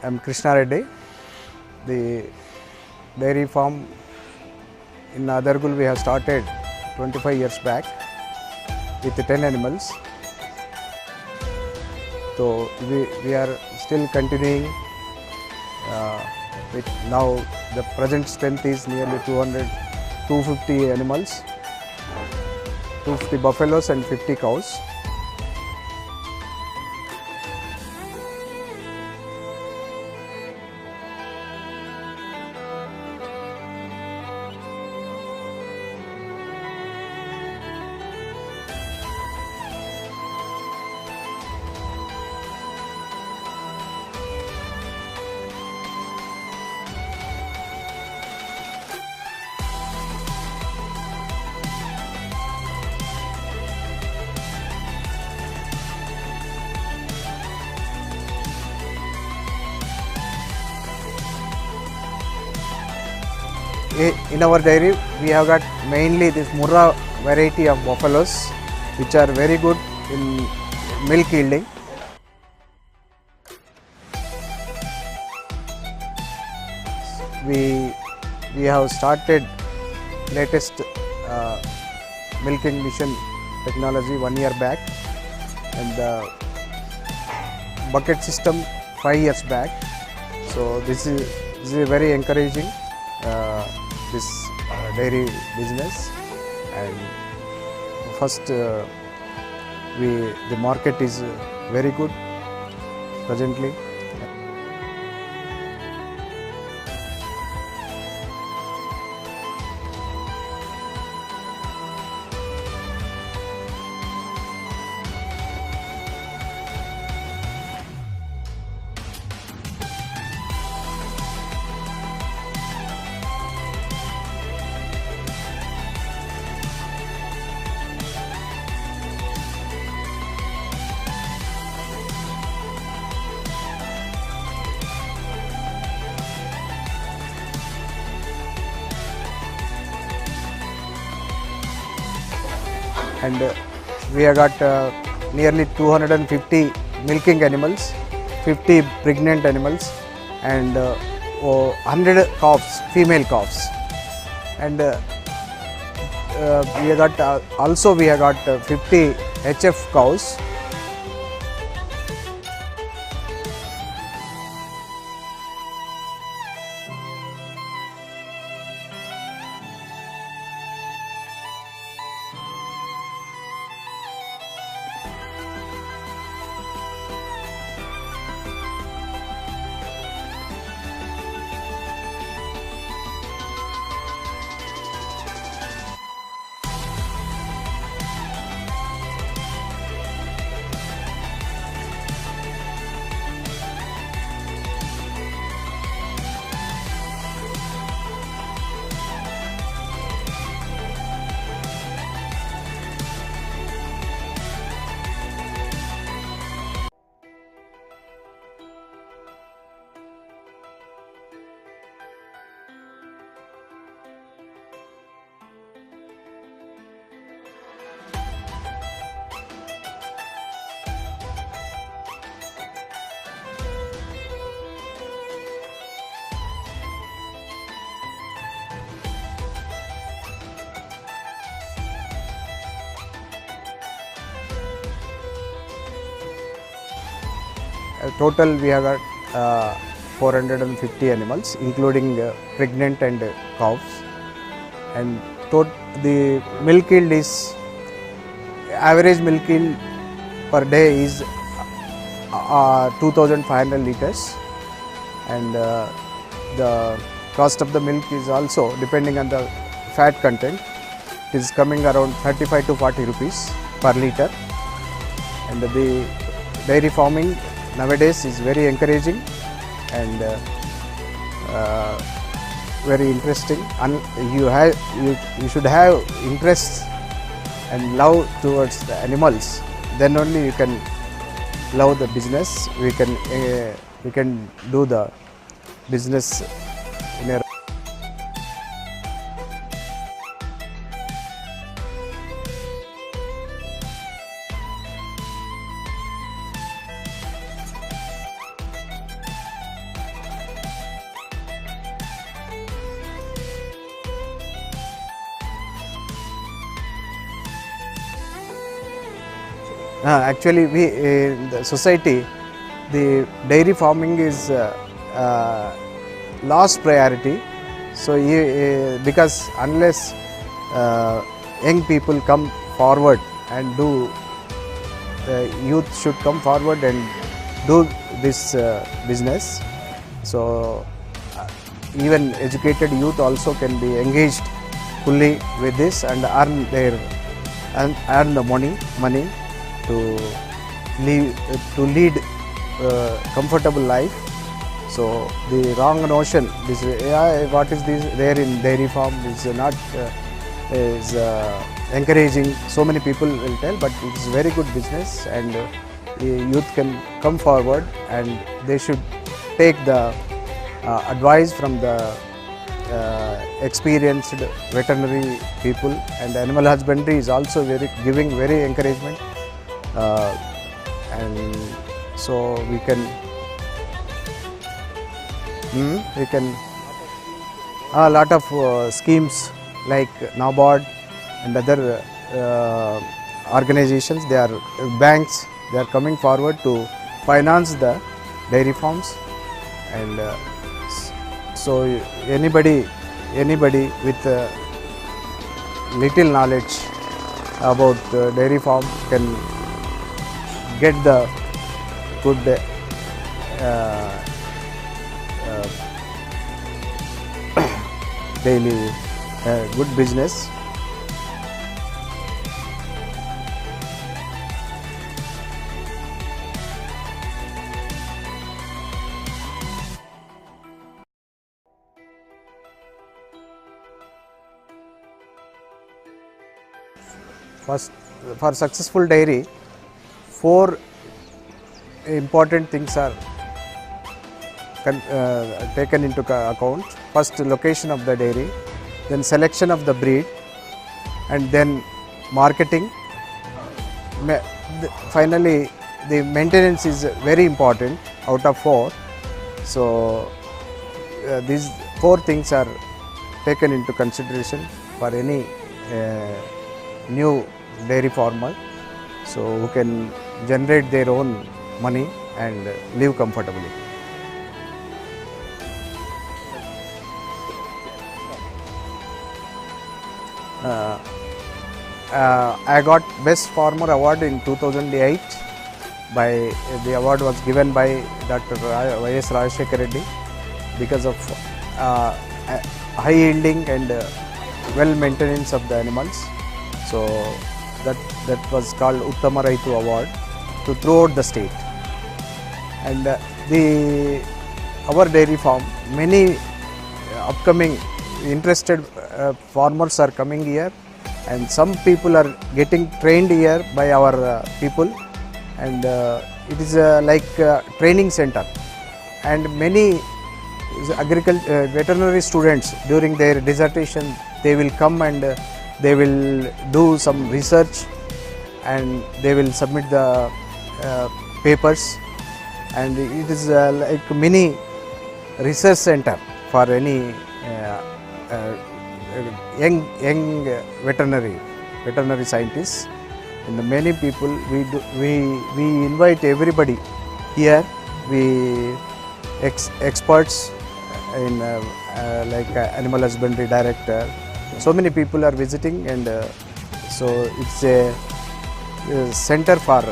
I'm Krishna. The dairy farm in Nadergul we have started 25 years back with 10 animals. So we are still continuing with now the present strength is nearly 250 animals, 250 buffaloes and 50 cows. In our dairy, we have got mainly this Murrah variety of buffaloes, which are very good in milk yielding. We have started latest milking machine technology 1 year back, and the bucket system 5 years back. So this is very encouraging. This dairy business, and first the market is very good presently. And we have got nearly 250 milking animals, 50 pregnant animals, and 100 calves, female calves. And we have got also we have got 50 HF cows. Total we have got 450 animals, including pregnant and calves. And the milk yield is, average milk yield per day is 2500 liters, and the cost of the milk is also depending on the fat content. It is coming around 35 to 40 rupees per liter. And the dairy farming nowadays is very encouraging and very interesting. And you should have interest and love towards the animals. Then only you can love the business. We can do the business in a Actually, we in the society, the dairy farming is last priority. So, because unless young people come forward and do, youth should come forward and do this business. So, even educated youth also can be engaged fully with this and earn the money to lead comfortable life. So the wrong notion, this what is this there in dairy farm is not is encouraging. So many people will tell, but it's very good business, and youth can come forward and they should take the advice from the experienced veterinary people, and animal husbandry is also giving very encouragement, and so we can a lot of schemes like NABARD and other organizations, they are banks, they are coming forward to finance the dairy farms, and so anybody with little knowledge about dairy farm can get the good daily good business. First, for successful dairy, 4 important things are taken into account. First, location of the dairy, then selection of the breed, and then marketing. Finally, the maintenance is very important out of 4. So, these 4 things are taken into consideration for any new dairy farmer, so who can generate their own money and live comfortably. I got Best Farmer Award in 2008. The award was given by Dr. Y.S. Rajashekar Reddy because of high yielding and well maintenance of the animals. So that was called Uttama Raitu Award throughout the state. And our dairy farm, many upcoming interested farmers are coming here, and some people are getting trained here by our people, and it is like a training center, and many veterinary students during their dissertation, they will come and they will do some research and they will submit the papers, and it is like mini research center for any young veterinary scientists. And many people, we invite everybody here. We experts in like animal husbandry director. So many people are visiting, and so it's a center for